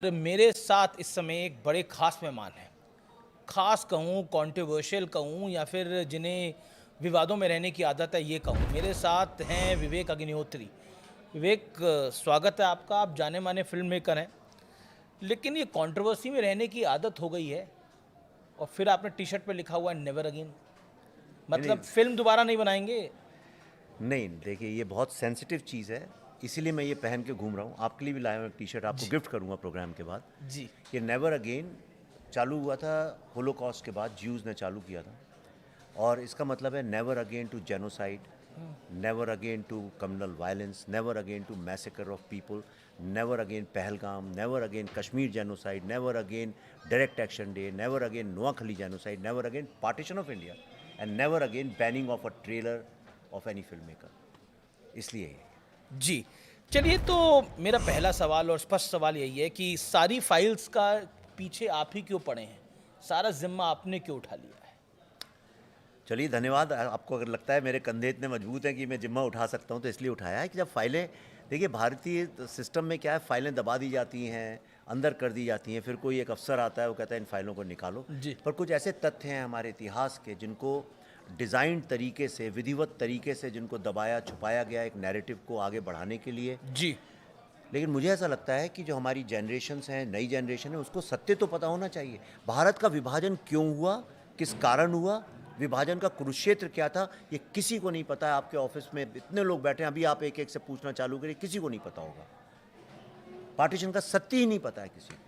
मेरे साथ इस समय एक बड़े ख़ास मेहमान हैं। ख़ास कहूँ, कंट्रोवर्शियल कहूँ या फिर जिन्हें विवादों में रहने की आदत है ये कहूँ। मेरे साथ हैं विवेक अग्निहोत्री। विवेक, स्वागत है आपका। आप जाने-माने फ़िल्म मेकर हैं। लेकिन ये कंट्रोवर्सी में रहने की आदत हो गई है और फिर आपने टी-शर्ट पे लिखा हुआ है नेवर अगेन। नहीं, नहीं, मतलब फ़िल्म दोबारा नहीं बनाएँगे? नहीं, देखिए ये बहुत सेंसिटिव चीज़ है, इसीलिए मैं ये पहन के घूम रहा हूँ। आपके लिए भी लाया हूँ एक टी-शर्ट, आपको जी, गिफ्ट करूँगा प्रोग्राम के बाद। जी, ये नेवर अगेन चालू हुआ था होलोकॉस्ट के बाद, ज्यूज़ ने चालू किया था और इसका मतलब है never again to genocide, never again to communal violence, never again to massacre of people, never again Pahalgam, never again Kashmir genocide, never again direct action day, never again Noakhali genocide, never again partition of India and never again banning of a trailer of any film maker. इसलिए ये। जी। चलिए, तो मेरा पहला सवाल और स्पष्ट सवाल यही है कि सारी फाइल्स का पीछे आप ही क्यों पड़े हैं? सारा ज़िम्मा आपने क्यों उठा लिया है? चलिए धन्यवाद। आपको अगर लगता है मेरे कंधे इतने मजबूत हैं कि मैं जिम्मा उठा सकता हूं तो इसलिए उठाया है कि जब फाइलें, देखिए भारतीय सिस्टम में क्या है, फाइलें दबा दी जाती हैं, अंदर कर दी जाती हैं, फिर कोई एक अफसर आता है वो कहता है इन फाइलों को निकालो। जी। पर कुछ ऐसे तथ्य हैं हमारे इतिहास के जिनको डिज़ाइन तरीके से, विधिवत तरीके से जिनको दबाया छुपाया गया एक नैरेटिव को आगे बढ़ाने के लिए। जी। लेकिन मुझे ऐसा लगता है कि जो हमारी जनरेशन्स हैं, नई जनरेशन है, उसको सत्य तो पता होना चाहिए। भारत का विभाजन क्यों हुआ, किस कारण हुआ, विभाजन का कुरुक्षेत्र क्या था, ये किसी को नहीं पता है। आपके ऑफिस में इतने लोग बैठे हैं, अभी आप एक एक से पूछना चालू करिए, किसी को नहीं पता होगा। पार्टीशन का सत्य ही नहीं पता है किसी को।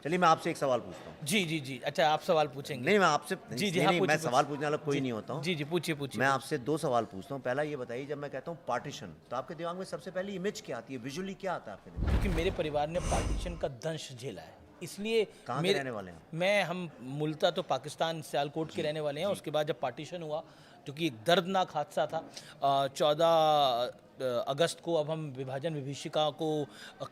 चलिए मैं आपसे एक सवाल पूछता हूँ। जी, जी, जी। अच्छा, आप सवाल पूछेंगे? नहीं, मैं आपसे जी, जी, नहीं, हाँ, नहीं, मैं पूछिए, सवाल पूछिए। पूछने वाला कोई जी। नहीं होता हूँ। जी, जी, पूछिए, पूछिए, मैं पूछिए। आपसे दो सवाल पूछता हूँ। पहला ये बताइए, जब मैं कहता हूँ पार्टीशन तो आपके दिमाग में सबसे पहली इमेज क्या आती है, विजुअली क्या आता है आपके दिमाग में? क्योंकि मेरे परिवार ने पार्टीशन का दंश झेला है, इसलिए कहाँ के मेरे रहने वाले हैं आप? हम मूलतः तो पाकिस्तान सियालकोट के जी, रहने वाले हैं। जी। उसके बाद जब पार्टीशन हुआ, जो कि एक दर्दनाक हादसा था, 14 अगस्त को अब हम विभाजन विभीषिका को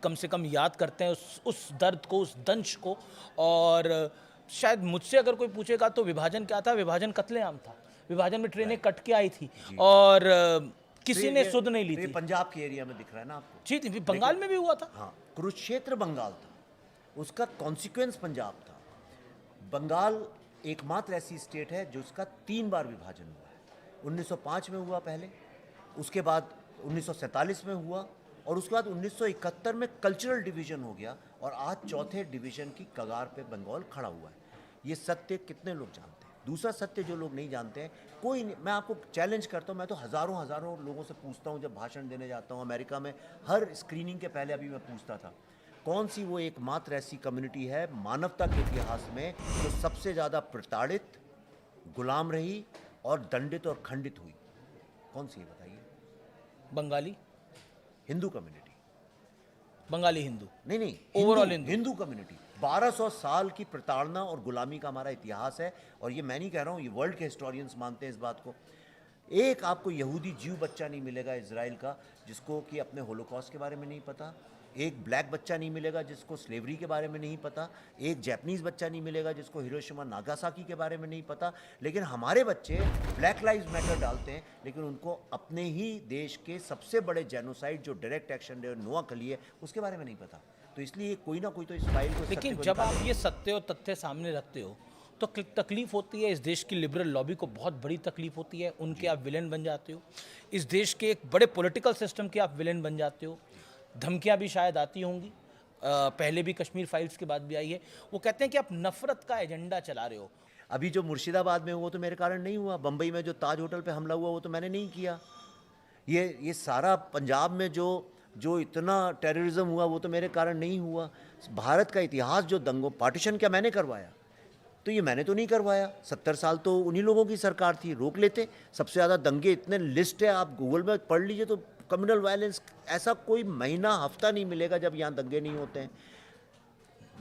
कम से कम याद करते हैं, उस दर्द को, उस दंश को। और शायद मुझसे अगर कोई पूछेगा तो विभाजन क्या था? विभाजन कत्लेआम था। विभाजन में ट्रेनें कट के आई थी जी। और तो किसी ने सुध नहीं ली ये थी। पंजाब के एरिया में दिख रहा है ना आपको? जी, थी बंगाल में भी हुआ था। हाँ, कुरुक्षेत्र बंगाल था, उसका कॉन्सिक्वेंस पंजाब था। बंगाल एकमात्र ऐसी स्टेट है जो उसका 3 बार विभाजन हुआ है। 1905 में हुआ पहले, उसके बाद 1947 में हुआ और उसके बाद 1971 में कल्चरल डिवीजन हो गया और आज चौथे डिवीजन की कगार पे बंगाल खड़ा हुआ है। ये सत्य कितने लोग जानते हैं? दूसरा सत्य जो लोग नहीं जानते हैं, कोई नहीं, मैं आपको चैलेंज करता हूँ, मैं तो हज़ारों हज़ारों लोगों से पूछता हूँ जब भाषण देने जाता हूँ अमेरिका में, हर स्क्रीनिंग के पहले अभी मैं पूछता था, कौन सी वो एकमात्र ऐसी कम्युनिटी है मानवता के इतिहास में जो सबसे ज़्यादा प्रताड़ित, गुलाम रही और दंडित और खंडित हुई? कौन सी है बताइए? बंगाली, हिंदू कम्युनिटी। बंगाली हिंदू, नहीं, नहीं, ओवरऑल हिंदू हिंदू। हिंदू कम्युनिटी। 1200 साल की प्रताड़ना और गुलामी का हमारा इतिहास है और ये मैं नहीं कह रहा हूँ, ये वर्ल्ड के हिस्टोरियंस मानते हैं इस बात को। एक आपको यहूदी जीव बच्चा नहीं मिलेगा इजराइल का जिसको कि अपने होलोकॉस्ट के बारे में नहीं पता। एक ब्लैक बच्चा नहीं मिलेगा जिसको स्लेवरी के बारे में नहीं पता। एक जैपनीज़ बच्चा नहीं मिलेगा जिसको हिरोशिमा नागासाकी के बारे में नहीं पता। लेकिन हमारे बच्चे ब्लैक लाइव्स मैटर डालते हैं, लेकिन उनको अपने ही देश के सबसे बड़े जेनोसाइड जो डायरेक्ट एक्शन डे नोआखली है उसके बारे में नहीं पता। तो इसलिए कोई ना कोई तो इस फाइल को, सत्य लेकिन को जब आप निकालेगा। ये सत्य और तथ्य सामने रखते हो तो तकलीफ होती है। इस देश की लिबरल लॉबी को बहुत बड़ी तकलीफ होती है, उनके आप विलेन बन जाते हो। इस देश के एक बड़े पॉलिटिकल सिस्टम के आप विलेन बन जाते हो। धमकियां भी शायद आती होंगी, पहले भी कश्मीर फाइल्स के बाद भी आई है। वो कहते हैं कि आप नफरत का एजेंडा चला रहे हो। अभी जो मुर्शिदाबाद में हुआ वो तो मेरे कारण नहीं हुआ। बम्बई में जो ताज होटल पे हमला हुआ वो तो मैंने नहीं किया। ये सारा पंजाब में जो जो इतना टेररिज्म हुआ वो तो मेरे कारण नहीं हुआ। भारत का इतिहास जो दंगों, पार्टीशन क्या मैंने करवाया? तो ये मैंने तो नहीं करवाया। 70 साल तो उन्हीं लोगों की सरकार थी, रोक लेते। सबसे ज़्यादा दंगे इतने लिस्ट है, आप गूगल में पढ़ लीजिए तो कम्युनल वायलेंस, ऐसा कोई महीना हफ्ता नहीं मिलेगा जब यहाँ दंगे नहीं होते हैं।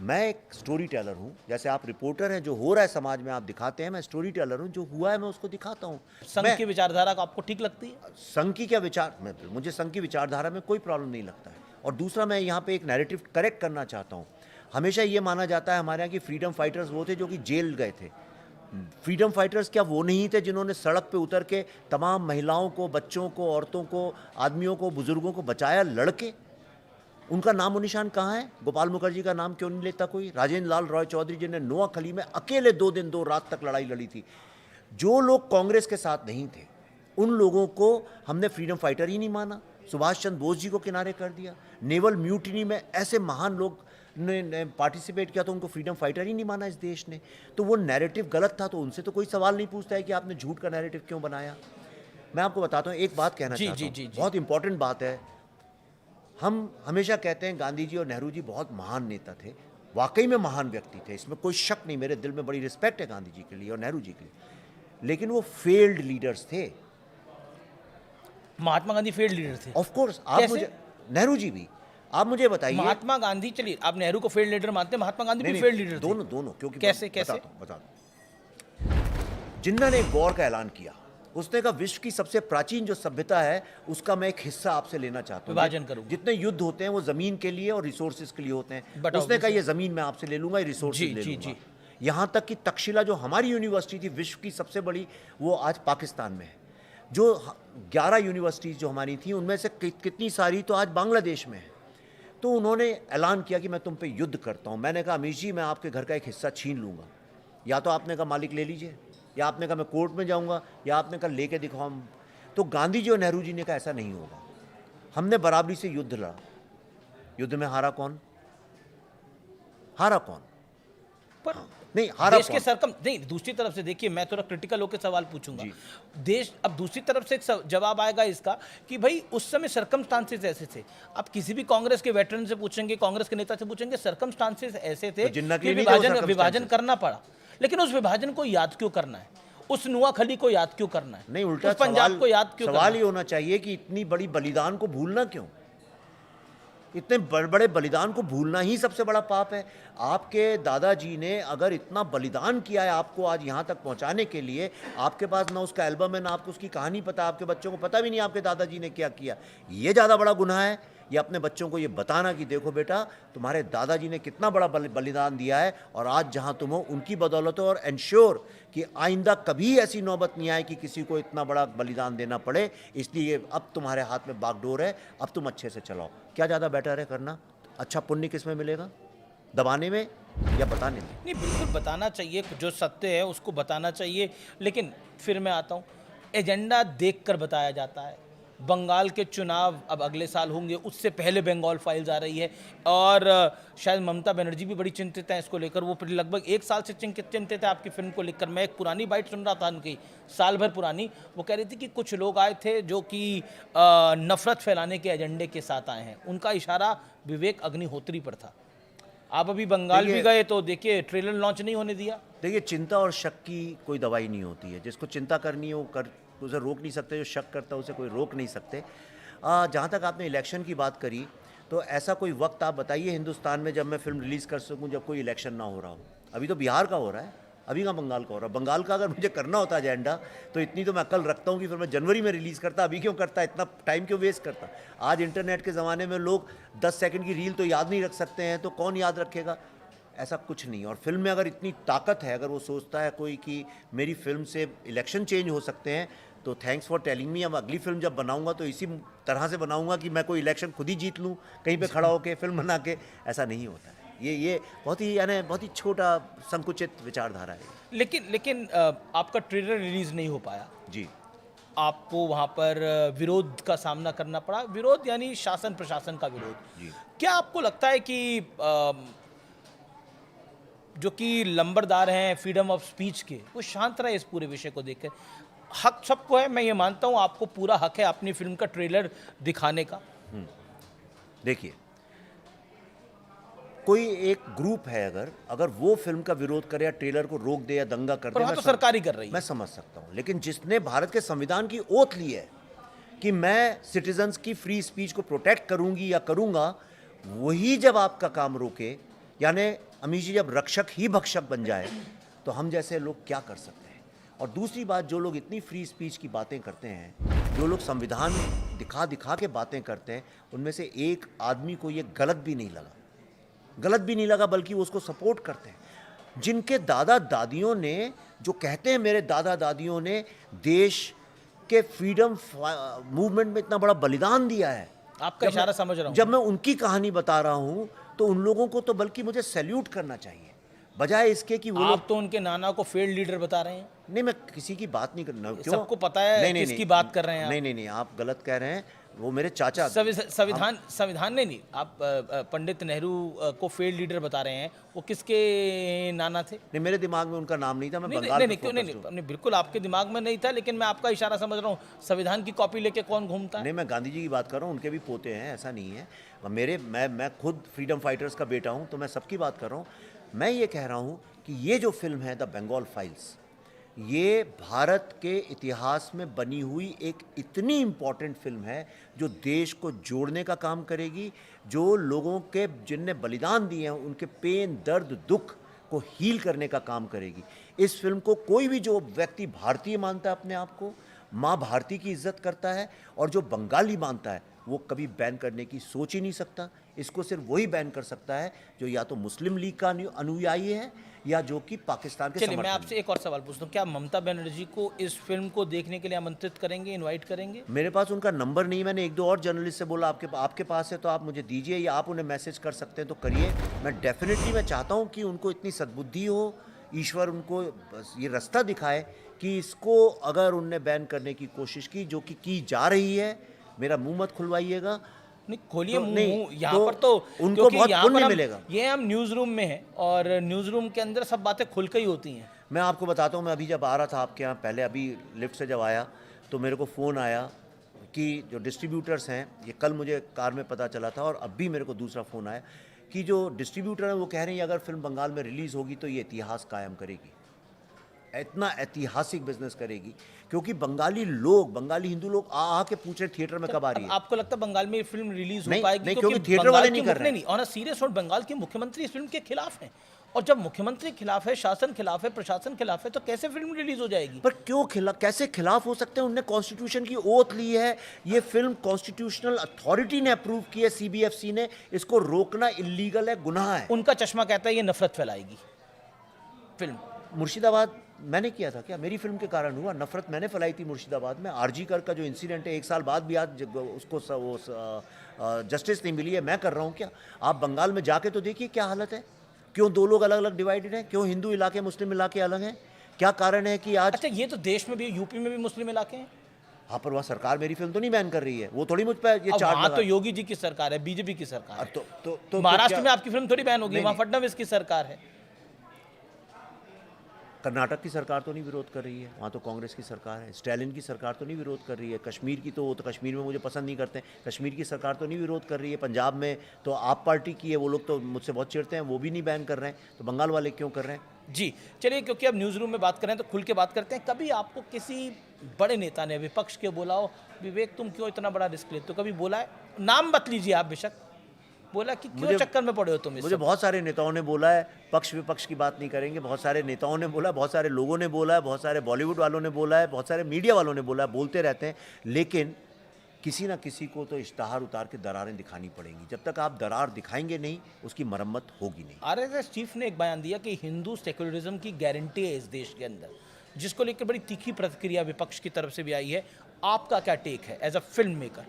मैं एक स्टोरी टेलर हूँ, जैसे आप रिपोर्टर हैं, जो हो रहा है समाज में आप दिखाते हैं, मैं स्टोरी टेलर हूँ, जो हुआ है मैं उसको दिखाता हूँ। संघ मैं की विचारधारा को आपको ठीक लगती है? संघ की क्या विचार, मुझे संघ की विचारधारा में कोई प्रॉब्लम नहीं लगता है। और दूसरा, मैं यहाँ पे एक नैरेटिव करेक्ट करना चाहता हूँ। हमेशा ये माना जाता है हमारे यहाँ की फ्रीडम फाइटर्स वो थे जो कि जेल गए थे। फ्रीडम फाइटर्स क्या वो नहीं थे जिन्होंने सड़क पे उतर के तमाम महिलाओं को, बच्चों को, औरतों को, आदमियों को, बुजुर्गों को बचाया लड़के? उनका नाम और निशान कहाँ है? गोपाल मुखर्जी का नाम क्यों नहीं लेता कोई? राजेंद्र लाल रॉय चौधरी जी ने नोआखली में अकेले 2 दिन 2 रात तक लड़ाई लड़ी थी। जो लोग कांग्रेस के साथ नहीं थे, उन लोगों को हमने फ्रीडम फाइटर ही नहीं माना। सुभाष चंद्र बोस जी को किनारे कर दिया। नेवल म्यूटिनी में ऐसे महान लोग ने पार्टिसिपेट किया तो उनको फ्रीडम फाइटर ही नहीं माना इस देश ने। तो वो नैरेटिव गलत था, तो उनसे तो कोई सवाल नहीं पूछता है कि आपने झूठ का नैरेटिव क्यों बनाया। मैं आपको बताता हूँ, एक बात कहना चाहता हूँ, बहुत इंपॉर्टेंट बात है। हम हमेशा कहते हैं गांधी जी और नेहरू जी बहुत महान नेता थे, वाकई में महान व्यक्ति थे, इसमें कोई शक नहीं। मेरे दिल में बड़ी रिस्पेक्ट है गांधी जी के लिए और नेहरू जी के लिए, लेकिन वो फेल्ड लीडर्स थे। महात्मा गांधी फेल्ड लीडर थे? Of course. आप मुझे, नेहरू जी भी, आप मुझे बताइए। महात्मा गांधी, चलिए आप नेहरू को फेल्ड लीडर मानते हैं, महात्मा गांधी भी फेल्ड लीडर थे? दोनों दोनों। क्योंकि कैसे कैसे? बताता हूं। जिन्ना ने गौर का ऐलान किया, उसने कहा विश्व की सबसे प्राचीन जो सभ्यता है उसका मैं एक हिस्सा आपसे लेना चाहता हूँ। विभाजन करूंगा। जितने युद्ध होते हैं वो जमीन के लिए और रिसोर्सेज के लिए होते हैं। उसने कहा ये जमीन मैं आपसे ले लूंगा, ये रिसोर्सेज ले लूंगा। यहाँ तक कि तक्षशिला जो हमारी यूनिवर्सिटी थी विश्व की सबसे बड़ी, वो आज पाकिस्तान में है। जो 11 यूनिवर्सिटीज़ जो हमारी थी उनमें से कितनी सारी तो आज बांग्लादेश में है। तो उन्होंने ऐलान किया कि मैं तुम पे युद्ध करता हूँ। मैंने कहा अमीश जी मैं आपके घर का एक हिस्सा छीन लूँगा। या तो आपने कहा मालिक ले लीजिए, या आपने कहा मैं कोर्ट में जाऊँगा, या आपने कहा लेके दिखाओ। तो गांधी जी और नेहरू जी ने कहा ऐसा नहीं होगा। हमने बराबरी से युद्ध लड़ा। युद्ध में हारा कौन? हारा कौन? पर नहीं, हारा देश के सरकम नहीं। दूसरी तरफ से देखिए, मैं थोड़ा क्रिटिकल होकर सवाल पूछूंगा। देश, अब दूसरी तरफ से एक जवाब आएगा इसका कि भाई उस समय सरकमस्टांसेस ऐसे थे। आप किसी भी कांग्रेस के वेटरन से पूछेंगे, कांग्रेस के नेता से पूछेंगे, सरकमस्टांसेस ऐसे थे कि विभाजन करना पड़ा। लेकिन उस विभाजन को याद क्यों करना है? उस नोआखली को याद क्यों करना है? नहीं, उल्टा पंजाब को याद क्यों? सवाल ही होना चाहिए कि इतनी बड़ी बलिदान को भूलना क्यों? इतने बड़े बड़े बलिदान को भूलना ही सबसे बड़ा पाप है। आपके दादाजी ने अगर इतना बलिदान किया है आपको आज यहाँ तक पहुँचाने के लिए, आपके पास ना उसका एल्बम है, ना आपको उसकी कहानी पता, आपके बच्चों को पता भी नहीं आपके दादाजी ने क्या किया। ये ज़्यादा बड़ा गुनाह है। ये अपने बच्चों को ये बताना कि देखो बेटा तुम्हारे दादाजी ने कितना बड़ा बलिदान दिया है और आज जहाँ तुम हो उनकी बदौलत हो। और इंश्योर कि आइंदा कभी ऐसी नौबत नहीं आए कि किसी को इतना बड़ा बलिदान देना पड़े। इसलिए अब तुम्हारे हाथ में बागडोर है, अब तुम अच्छे से चलाओ। क्या ज़्यादा बेटर है करना? अच्छा पुण्य किस में मिलेगा? दबाने में या बताने में? नहीं, बिल्कुल बताना चाहिए, जो सत्य है उसको बताना चाहिए। लेकिन फिर मैं आता हूँ, एजेंडा देखकर बताया जाता है। बंगाल के चुनाव अब अगले साल होंगे, उससे पहले बंगाल फाइल्स आ रही है और शायद ममता बनर्जी भी बड़ी चिंतित हैं इसको लेकर। वो लगभग 1 साल से चिंतित है आपकी फिल्म को लेकर। मैं एक पुरानी बाइट सुन रहा था उनकी, साल भर पुरानी। वो कह रही थी कि कुछ लोग आए थे जो कि नफरत फैलाने के एजेंडे के साथ आए हैं। उनका इशारा विवेक अग्निहोत्री पर था। आप अभी बंगाल भी गए तो देखिए ट्रेलर लॉन्च नहीं होने दिया। देखिए, चिंता और शक की कोई दवाई नहीं होती है। जिसको चिंता करनी है वो कर, उसे रोक नहीं सकते। जो शक करता है उसे कोई रोक नहीं सकते। जहाँ तक आपने इलेक्शन की बात करी, तो ऐसा कोई वक्त आप बताइए हिंदुस्तान में जब मैं फिल्म रिलीज़ कर सकूँ जब कोई इलेक्शन ना हो रहा हो। अभी तो बिहार का हो रहा है, अभी कहाँ बंगाल का हो रहा है। बंगाल का अगर मुझे करना होता एजेंडा तो इतनी तो मैं अकल रखता हूँ कि फिर मैं जनवरी में रिलीज़ करता। अभी क्यों करता? इतना टाइम क्यों वेस्ट करता? आज इंटरनेट के ज़माने में लोग 10 सेकंड की रील तो याद नहीं रख सकते हैं, तो कौन याद रखेगा? ऐसा कुछ नहीं। और फिल्म में अगर इतनी ताकत है, अगर वो सोचता है कोई कि मेरी फिल्म से इलेक्शन चेंज हो सकते हैं, तो थैंक्स फॉर टेलिंग मी। अब अगली फिल्म जब बनाऊंगा तो इसी तरह से बनाऊंगा कि मैं कोई इलेक्शन खुद ही जीत लूँ कहीं पे खड़ा होकर फिल्म बना के। ऐसा नहीं होता है। ये बहुत ही यानी बहुत ही छोटा संकुचित विचारधारा है। लेकिन आपका ट्रेलर रिलीज नहीं हो पाया जी। आपको वहाँ पर विरोध का सामना करना पड़ा। विरोध यानी शासन प्रशासन का विरोध जी। क्या आपको लगता है कि जो कि लंबरदार हैं फ्रीडम ऑफ स्पीच के, वो शांत रहे इस पूरे विषय को देखकर? हक सबको है, मैं ये मानता हूँ, आपको पूरा हक है अपनी फिल्म का ट्रेलर दिखाने का। देखिए, कोई एक ग्रुप है अगर वो फिल्म का विरोध करे या ट्रेलर को रोक दे या दंगा कर दे, तो सरकार ही कर रही है, मैं समझ सकता हूँ। लेकिन जिसने भारत के संविधान की ओथ ली है कि मैं सिटीजन्स की फ्री स्पीच को प्रोटेक्ट करूंगी या करूंगा, वही जब आपका काम रोके, यानी अमीश जी जब रक्षक ही भक्षक बन जाए, तो हम जैसे लोग क्या कर सकते हैं? और दूसरी बात, जो लोग इतनी फ्री स्पीच की बातें करते हैं, जो लोग संविधान दिखा दिखा के बातें करते हैं, उनमें से एक आदमी को ये गलत भी नहीं लगा, बल्कि वो उसको सपोर्ट करते हैं। जिनके दादा दादियों ने, जो कहते हैं मेरे दादा दादियों ने देश के फ्रीडम मूवमेंट में इतना बड़ा बलिदान दिया है, आपका इशारा समझ रहा हूँ। जब मैं उनकी कहानी बता रहा हूं तो उन लोगों को तो बल्कि मुझे सैल्यूट करना चाहिए, बजाय इसके कि वो लोग। आप तो उनके नाना को फेल्ड लीडर बता रहे हैं। नहीं, मैं किसी की बात नहीं कर रहा। क्यों? सबको पता है नहीं, नहीं, किसकी नहीं, बात कर रहे हैं आप। नहीं, नहीं, नहीं, आप गलत कह रहे हैं। वो मेरे चाचा। संविधान संविधान नहीं, आप पंडित नेहरू को फेल्ड लीडर बता रहे हैं। वो किसके नाना थे? नहीं, मेरे दिमाग में उनका नाम नहीं था। मैं नहीं बंगाल नहीं पे नहीं, क्यों नहीं, focused हूं। नहीं बिल्कुल आपके दिमाग में नहीं था, लेकिन मैं आपका इशारा समझ रहा हूँ। संविधान की कॉपी लेके कौन घूमता है? नहीं, मैं गांधी जी की बात कर रहा हूँ। उनके भी पोते हैं, ऐसा नहीं है। मैं खुद फ्रीडम फाइटर्स का बेटा हूँ, तो मैं सबकी बात कर रहा हूँ। मैं ये कह रहा हूँ कि ये जो फिल्म है द बंगाल फाइल्स, ये भारत के इतिहास में बनी हुई एक इतनी इम्पॉर्टेंट फिल्म है जो देश को जोड़ने का काम करेगी, जो लोगों के जिनने बलिदान दिए हैं उनके पेन, दर्द, दुख को हील करने का काम करेगी। इस फिल्म को कोई भी जो व्यक्ति भारतीय मानता है अपने आप को, माँ भारती की इज्जत करता है, और जो बंगाली मानता है, वो कभी बैन करने की सोच ही नहीं सकता। इसको सिर्फ वही बैन कर सकता है जो या तो मुस्लिम लीग का अनुयायी है या जो कि पाकिस्तान के चलिए, मैं समर्थन आपसे एक और सवाल पूछता हूँ। क्या ममता बनर्जी को इस फिल्म को देखने के लिए आमंत्रित करेंगे, इनवाइट करेंगे? मेरे पास उनका नंबर नहीं। मैंने एक दो और जर्नलिस्ट से बोला आपके पास है तो आप मुझे दीजिए, या आप उन्हें मैसेज कर सकते हैं तो करिए। मैं चाहता हूँ कि उनको इतनी सद्बुद्धि हो, ईश्वर उनको ये रास्ता दिखाए कि इसको अगर उनने बैन करने की कोशिश की जा रही है, मेरा मुंह मत खुलवाइएगा। नहीं खोलिए तो मुंह। नहीं, यहाँ तो पर तो उनको क्योंकि बहुत यहाँ पर पुण्य हम मिलेगा। ये हम न्यूज़ रूम में हैं, और न्यूज़ रूम के अंदर सब बातें खुल के ही होती हैं। मैं आपको बताता हूँ, मैं अभी जब आ रहा था आपके यहाँ, पहले अभी लिफ्ट से जब आया तो मेरे को फ़ोन आया कि जो डिस्ट्रीब्यूटर्स हैं, ये कल मुझे कार में पता चला था और अब भी मेरे को दूसरा फ़ोन आया कि जो डिस्ट्रीब्यूटर हैं वो कह रहे हैं अगर फिल्म बंगाल में रिलीज़ होगी तो ये इतिहास कायम करेगी, इतना ऐतिहासिक बिजनेस करेगी। क्योंकि बंगाली हिंदू लोग आ के पूछ रहे थिएटर में कब आ रही है। आपको लगता है बंगाल में ये फिल्म रिलीज हो नहीं, पाएगी? नहीं, क्योंकि थिएटर वाले नहीं कर रहे हैं। नहीं, on a serious note, Bengal के मुख्यमंत्री इस फिल्म के खिलाफ हैं, और जब मुख्यमंत्री खिलाफ है, शासन खिलाफ है, प्रशासन खिलाफ है, तो कैसे फिल्म रिलीज हो जाएगी? पर कैसे खिलाफ हो सकते हैं? उनने कॉन्स्टिट्यूशन की ओथ ली है। ये फिल्म कॉन्स्टिट्यूशनल अथॉरिटी ने अप्रूव की है, सीबीएफसी ने। इसको रोकना इल्लीगल है, गुनाह है। उनका चश्मा कहता है ये नफरत फैलाएगी फिल्म। मुर्शिदाबाद मैंने किया था क्या? मेरी फिल्म के कारण हुआ। नफरत मैंने फैलाई थी मुर्शिदाबाद में। आरजी कर का जो इंसिडेंट है, 1 साल बाद भी आज उसको जस्टिस नहीं मिली है। मैं कर रहा हूँ क्या? आप बंगाल में जाके तो देखिए क्या हालत है। क्यों दो लोग अलग अलग डिवाइडेड हैं? क्यों हिंदू इलाके मुस्लिम इलाके अलग हैं? क्या कारण है कि आज। अच्छा, ये तो देश में भी, यूपी में भी मुस्लिम इलाके हैं। हाँ, पर वहाँ सरकार मेरी फिल्म तो नहीं बैन कर रही है। वो थोड़ी मुझ पर ये चार्ज वहाँ लगा। तो योगी जी की सरकार है, बीजेपी की सरकार है। तो महाराष्ट्र क्या- में आपकी फिल्म थोड़ी बैन होगी, नहीं, वहाँ फडणवीस की सरकार है। कर्नाटक की सरकार तो नहीं विरोध कर रही है, वहाँ तो कांग्रेस की सरकार है। स्टालिन की सरकार तो नहीं विरोध कर रही है। कश्मीर की तो कश्मीर में मुझे पसंद नहीं करते हैं। कश्मीर की सरकार तो नहीं विरोध कर रही है। पंजाब में तो आप पार्टी की है, वो लोग तो मुझसे बहुत चिढ़ते हैं, वो भी नहीं बैन कर रहे हैं। तो बंगाल वाले क्यों कर रहे हैं? जी चलिए, क्योंकि अब न्यूज़ रूम में बात करें तो खुल के बात करते हैं। कभी आपको किसी बड़े नेता ने, विपक्ष के, बोला हो विवेक तुम क्यों इतना बड़ा रिस्क लेते हो? कभी बोला है? नाम मत लीजिए आप, बेशक, बोला कि क्यों चक्कर में पड़े हो तुम? मुझे बहुत सारे नेताओं ने बोला है, पक्ष विपक्ष की बात नहीं करेंगे, बहुत सारे नेताओं ने बोला, बहुत सारे लोगों ने बोला है, बहुत सारे बॉलीवुड वालों ने बोला है, बहुत सारे मीडिया वालों ने बोला है, बोलते रहते हैं। लेकिन किसी ना किसी को तो इश्तहार उतार के दरारें दिखानी पड़ेंगी। जब तक आप दरार दिखाएंगे नहीं, उसकी मरम्मत होगी नहीं। आरएसएस चीफ ने एक बयान दिया कि हिंदू सेक्युलरिज्म की गारंटी है इस देश के अंदर, जिसको लेकर बड़ी तीखी प्रतिक्रिया विपक्ष की तरफ से भी आई है। आपका क्या टेक है एज अ फिल्म मेकर?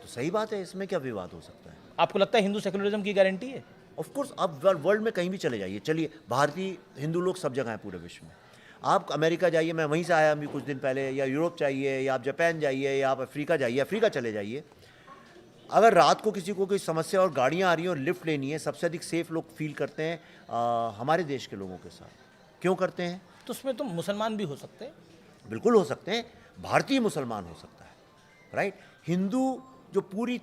तो सही बात है, इसमें क्या विवाद हो सकता है? आपको लगता है हिंदू सेक्युलरिज्म की गारंटी है? Of course. आप वर्ल्ड में कहीं भी चले जाइए, चलिए, भारतीय हिंदू लोग सब जगह हैं पूरे विश्व में। आप अमेरिका जाइए, मैं वहीं से आया अभी कुछ दिन पहले, या यूरोप जाइए, या आप जापान जाइए, या आप अफ्रीका जाइए, अफ्रीका चले जाइए। अगर रात को किसी को कोई समस्या और गाड़ियाँ आ रही हैं और लिफ्ट लेनी है, सबसे अधिक सेफ लोग फील करते हैं हमारे देश के लोगों के साथ। क्यों करते हैं? तो उसमें तो मुसलमान भी हो सकते हैं। बिल्कुल हो सकते हैं, भारतीय मुसलमान हो सकता है, राइट। हिंदू जो पूरी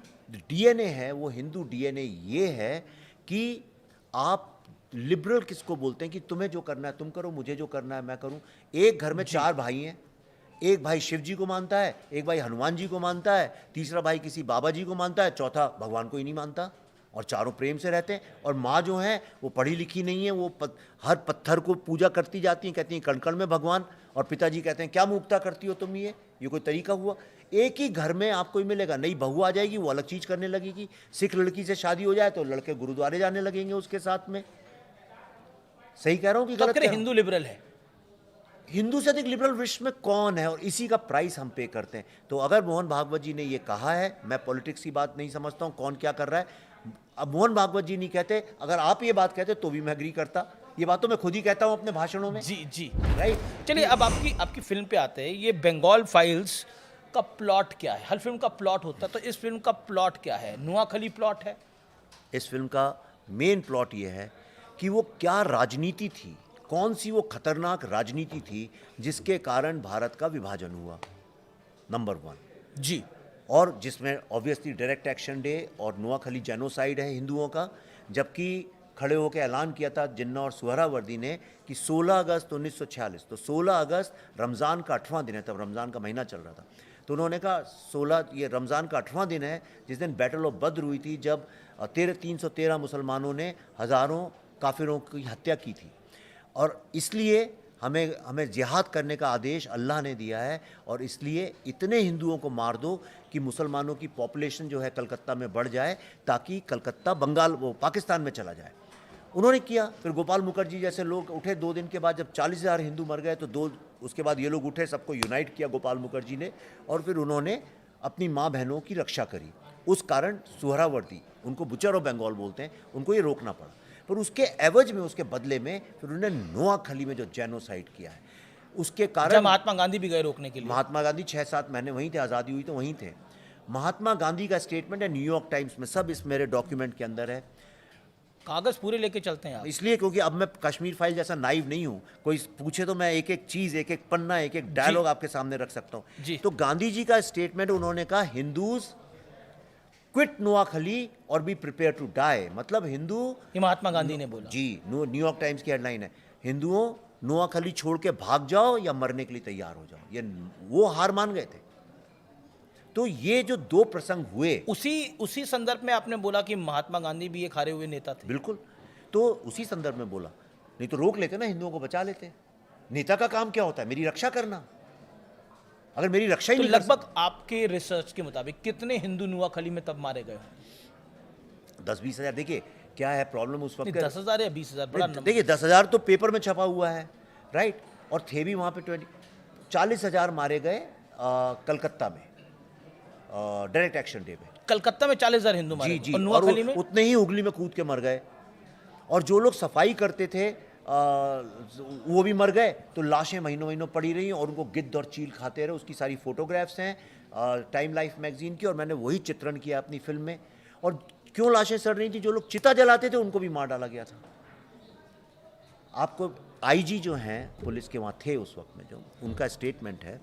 डीएनए है, वो हिंदू डीएनए ये है कि आप लिबरल किसको बोलते हैं कि तुम्हें जो करना है तुम करो, मुझे जो करना है मैं करूं। एक घर में 4 भाई हैं, एक भाई शिव जी को मानता है, एक भाई हनुमान जी को मानता है, तीसरा भाई किसी बाबा जी को मानता है, चौथा भगवान को ही नहीं मानता, और चारों प्रेम से रहते हैं। और माँ जो है वो पढ़ी लिखी नहीं है, वो हर पत्थर को पूजा करती जाती हैं, कहती हैं कण कण में भगवान। और पिताजी कहते हैं क्या मूर्खता करती हो तुम, ये कोई तरीका हुआ? एक ही घर में आपको ही मिलेगा। नई बहू आ जाएगी, वो अलग चीज़ करने लगेगी। सिख लड़की से शादी हो जाए तो लड़के गुरुद्वारे जाने लगेंगे उसके साथ में। सही कह रहा हूँ कि गलत कह रहा हूं? हिंदू लिबरल है? हिंदू से अधिक लिबरल विश्व में कौन है, और इसी का प्राइस हम पे करते हैं। तो अगर मोहन भागवत जी ने ये कहा है, मैं पॉलिटिक्स की बात नहीं समझता हूँ कौन क्या कर रहा है, अब मोहन भागवत जी नहीं कहते, अगर आप ये बात कहते तो भी मैं एग्री करता। ये बात तो मैं खुद ही कहता हूँ अपने भाषणों में, जी जी। राइट। चलिए अब आपकी फिल्म पे आते हैं। ये बंगाल फाइल्स का प्लॉट क्या है? हर फिल्म का प्लॉट होता है, तो इस फिल्म का प्लॉट क्या है? नुआखली प्लॉट है? इस फिल्म का मेन प्लॉट ये है कि वो क्या राजनीति थी, कौन सी वो खतरनाक राजनीति थी जिसके कारण भारत का विभाजन हुआ, नंबर 1। जी। और जिसमें ऑब्वियसली डायरेक्ट एक्शन डे और नुआखली जेनोसाइड है हिंदुओं का, जबकि खड़े होकर ऐलान किया था जिन्ना और सुहरावर्दी ने कि 16 अगस्त 1946, तो 16 अगस्त रमज़ान का 8वां दिन है, तब रमज़ान का महीना चल रहा था, तो उन्होंने कहा 16 ये रमज़ान का 8वां दिन है जिस दिन बैटल ऑफ बद्र हुई थी, जब 313 मुसलमानों ने हज़ारों काफिरों की हत्या की थी, और इसलिए हमें जिहाद करने का आदेश अल्लाह ने दिया है, और इसलिए इतने हिंदुओं को मार दो कि मुसलमानों की पॉपुलेशन जो है कलकत्ता में बढ़ जाए, ताकि कलकत्ता वो पाकिस्तान में चला जाए। उन्होंने किया। फिर गोपाल मुखर्जी जैसे लोग उठे 2 दिन के बाद, जब 40,000 हिंदू मर गए, तो उसके बाद ये लोग उठे, सबको यूनाइट किया गोपाल मुखर्जी ने, और फिर उन्होंने अपनी माँ बहनों की रक्षा करी। उस कारण सुहरावर्दी, उनको बुचर ऑफ बंगाल बोलते हैं, उनको ये रोकना पड़ा। पर उसके एवज में, उसके बदले में फिर उन्होंने नोआखली में जो जेनोसाइड किया है, उसके कारण महात्मा गांधी भी गए रोकने के लिए। महात्मा गांधी 6-7 महीने वहीं थे, आज़ादी हुई तो वहीं थे। महात्मा गांधी का स्टेटमेंट है न्यूयॉर्क टाइम्स में, सब इस मेरे डॉक्यूमेंट के अंदर है। कागज पूरे लेके चलते हैं आप? इसलिए क्योंकि अब मैं कश्मीर फाइल जैसा नाइव नहीं हूँ, कोई पूछे तो मैं एक एक चीज़, एक एक पन्ना, एक एक डायलॉग आपके सामने रख सकता हूँ। तो गांधी जी का स्टेटमेंट, उन्होंने कहा हिंदूज क्विट नोआखली और बी प्रिपेयर टू डाई, मतलब हिंदू, ये महात्मा गांधी ने बोला जी। न्यूयॉर्क टाइम्स की हेडलाइन है, हिंदुओं नोआखली छोड़ के भाग जाओ या मरने के लिए तैयार हो जाओ। ये वो हार मान गए थे। तो ये जो 2 प्रसंग हुए, उसी संदर्भ में आपने बोला कि महात्मा गांधी भी एक हारे हुए नेता थे। बिल्कुल, तो उसी संदर्भ में बोला, नहीं तो रोक लेते ना, हिंदुओं को बचा लेते। नेता का काम क्या होता है? मेरी रक्षा करना। अगर मेरी रक्षा ही तो नहीं लगभग आपके रिसर्च के मुताबिक कितने हिंदू नुआखली में तब मारे गए? 10-20 हज़ार। देखिए क्या है प्रॉब्लम उस वक्त, 10,000 या 20,000 बड़ा नंबर। देखिए 10,000 तो पेपर में छपा हुआ है, राइट, और थे भी वहाँ पे 40,000 मारे गए कलकत्ता में डायरेक्ट एक्शन डे में। कलकत्ता में 40,000 हिंदू मारे जी, और नुआखली में उतने ही हुगली में कूद के मर गए। और जो लोग सफाई करते थे वो भी मर गए, तो लाशें महीनों महीनों पड़ी रही और उनको गिद्ध और चील खाते रहे। उसकी सारी फोटोग्राफ्स हैं टाइम लाइफ मैगजीन की, और मैंने वही चित्रण किया अपनी फिल्म में। और क्यों लाशें सड़ रही थी? जो लोग चिता जलाते थे उनको भी मार डाला गया था। आपको आईजी जो हैं पुलिस के वहाँ थे उस वक्त में, जो उनका स्टेटमेंट है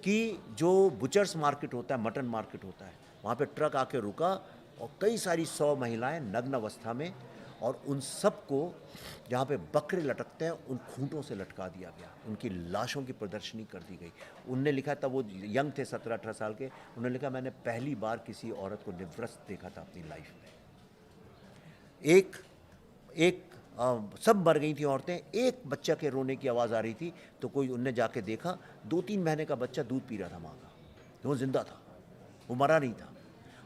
कि जो बुचर्स मार्केट होता है, मटन मार्केट होता है, वहाँ पे ट्रक आके रुका और कई सारी 100 महिलाएं नग्न अवस्था में, और उन सबको जहाँ पे बकरे लटकते हैं उन खूंटों से लटका दिया गया, उनकी लाशों की प्रदर्शनी कर दी गई। उनने लिखा, तब वो यंग थे 17-18 साल के, उन्होंने लिखा मैंने पहली बार किसी औरत को निवृत्त देखा था अपनी लाइफ में। सब मर गई थी औरतें, एक बच्चा के रोने की आवाज़ आ रही थी, तो कोई उनने जाके देखा 2-3 महीने का बच्चा दूध पी रहा था माँ का, तो वो जिंदा था, वो मरा नहीं था।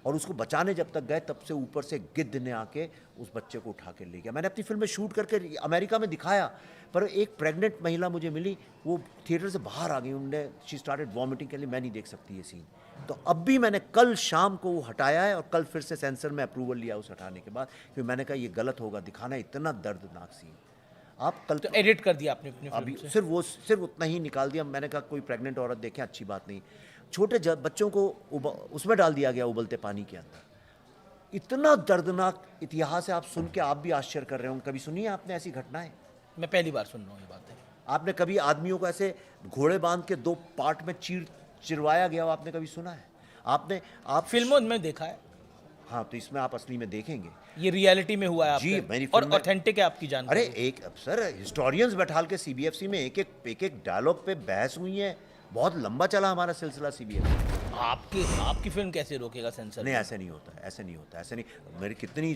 और उसको बचाने जब तक गए, तब से ऊपर से गिद्ध ने आके उस बच्चे को उठा के ले गया। मैंने अपनी फिल्म में शूट करके अमेरिका में दिखाया, पर एक प्रेग्नेंट महिला मुझे मिली, वो थिएटर से बाहर आ गई, उन्होंने शी स्टार्टेड वॉमिटिंग के लिए, मैं नहीं देख सकती ये सीन। तो अब भी मैंने कल शाम को वो हटाया है, और कल फिर से सेंसर में अप्रूवल लिया उस हटाने के बाद, क्योंकि मैंने कहा ये गलत होगा दिखाना इतना दर्दनाक सीन। आप कल तो एडिट कर दिया आपने अपनी अभी फिल्म से? सिर्फ उतना ही निकाल दिया। मैंने कहा कोई प्रेग्नेंट औरत देखें, अच्छी बात नहीं। छोटे बच्चों को उसमें डाल दिया गया उबलते पानी के अंदर। इतना दर्दनाक इतिहास है, आप सुन के आप भी आश्चर्य कर रहे हो। कभी सुनी है आपने ऐसी घटनाएं? मैं पहली बार सुन रहा हूँ ये बातें। आपने कभी आदमियों को ऐसे घोड़े बांध के 2 पार्ट में चिरवाया गया हो, आपने कभी सुना है? आप फिल्मों में देखा है। हाँ, तो इसमें आप असली में देखेंगे, ये रियलिटी में हुआ है जी, आपके? मेरी और फिल्म में- ऑथेंटिक है आपकी जानकारी? अरे सर हिस्टोरियंस बैठाल के सीबीएफसी में एक एक डायलॉग पे बहस हुई है, बहुत लंबा चला हमारा सिलसिला सीबीएफसी। आपकी फिल्म कैसे रोकेगा सेंसर? नहीं, ऐसे नहीं होता, ऐसे नहीं होता, ऐसे नहीं। मेरी कितनी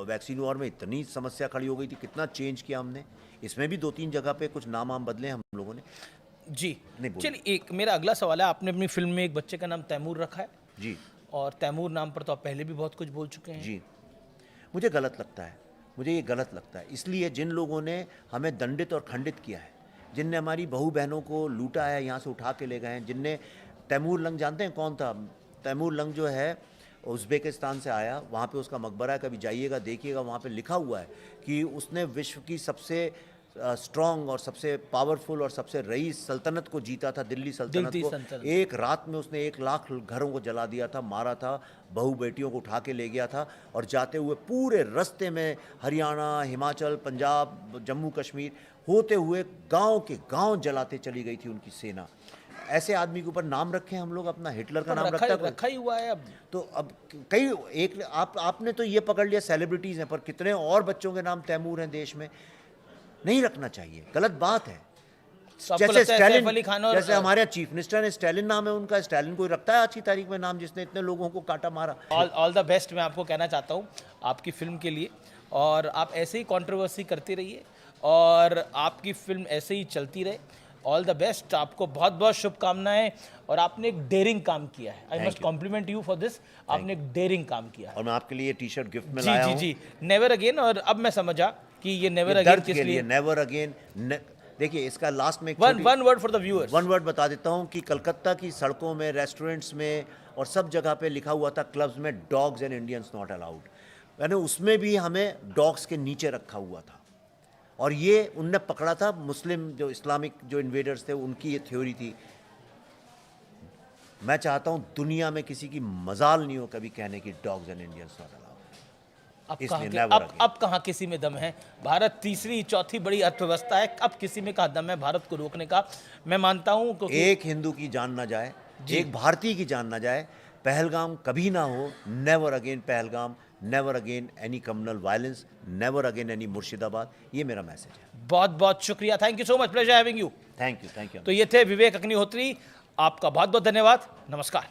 वैक्सीन वॉर में इतनी समस्या खड़ी हो गई थी, कितना चेंज किया हमने। इसमें भी 2-3 जगह पे कुछ नाम बदले हम लोगों ने। जी, नहीं, बोलिए। चलिए एक मेरा अगला सवाल है, आपने अपनी फिल्म में एक बच्चे का नाम तैमूर रखा है, जी और तैमूर नाम पर तो आप पहले भी बहुत कुछ बोल चुके हैं। जी, मुझे गलत लगता है, मुझे ये गलत लगता है। इसलिए जिन लोगों ने हमें दंडित और खंडित किया है, जिनने हमारी बहू बहनों को लूटा है, यहाँ से उठा के ले गए हैं, जिनने तैमूर लंग, जानते हैं कौन था? तैमूर लंग जो है उज़्बेकिस्तान से आया, वहाँ पे उसका मकबरा है, कभी जाइएगा देखिएगा, वहाँ पे लिखा हुआ है कि उसने विश्व की सबसे स्ट्रॉन्ग और सबसे पावरफुल और सबसे रईस सल्तनत को जीता था, दिल्ली सल्तनत दिल्ली को। सल्तनत। एक रात में उसने 1 लाख घरों को जला दिया था, मारा था, बहू बेटियों को उठा के ले गया था, और जाते हुए पूरे रास्ते में हरियाणा, हिमाचल, पंजाब, जम्मू कश्मीर होते हुए गांव के गांव जलाते चली गई थी उनकी सेना। ऐसे आदमी के ऊपर नाम रखें हम लोग अपना? हिटलर का नाम रखता है कोई? रखा ही हुआ है अब। तो अब कई एक आपने तो ये पकड़ लिया सेलिब्रिटीज़ हैं, पर कितने और बच्चों के नाम तैमूर हैं देश में? नहीं रखना चाहिए, गलत बात है। सबको जैसे लगता है सैफ स्टालिन, अली खान और जैसे हमारे चीफ मिनिस्टर ने स्टालिन नाम है उनका, स्टालिन कोई रखता है आज की तारीख में नाम जिसने इतने लोगों को काटा मारा? ऑल द बेस्ट मैं आपको कहना चाहता हूँ आपकी फिल्म के लिए, और आप ऐसे ही कंट्रोवर्सी करते रहिए और आपकी फिल्म ऐसे ही चलती रहे। ऑल द बेस्ट, आपको बहुत बहुत शुभकामनाएं। और आपने एक डेयरिंग काम किया है, I must compliment you for this. आपने एक डेयरिंग काम किया है। और मैं आपके लिए टी शर्ट गिफ्ट में जी लाया जी हूं। जी, नेवर अगेन। और अब मैं समझा कि ये नेवर ये अगेन दर्द किस के लिए लिए। Never again. देखिए इसका लास्ट में one word for the viewers. One word बता देता हूँ कि कलकत्ता की सड़कों में, रेस्टोरेंट्स में और सब जगह पे लिखा हुआ था, क्लब्स में, dogs and Indians not allowed. यानी उसमें भी हमें डॉग्स के नीचे रखा हुआ था, और ये उनने पकड़ा था, मुस्लिम जो इस्लामिक जो इन्वेडर्स थे उनकी ये थ्योरी थी। मैं चाहता हूँ दुनिया में किसी की मजाल नहीं हो कभी कहने की dogs and Indians not allowed. अब कहाँ किसी में दम है? भारत तीसरी चौथी बड़ी अर्थव्यवस्था है, अब किसी में कहाँ दम है भारत को रोकने का? मैं मानता हूँ क्योंकि एक हिंदू की जान ना जाए, एक भारतीय की जान ना जाए, पहलगाम कभी ना हो, never again Pahalgam, never again any communal violence, never again any Murshidabad. ये मेरा मैसेज है। बहुत बहुत शुक्रिया, thank you so much, pleasure having you. Thank you, thank you. तो ये थे विवेक अग्निहोत्री, आपका बहुत बहुत धन्यवाद, नमस्कार।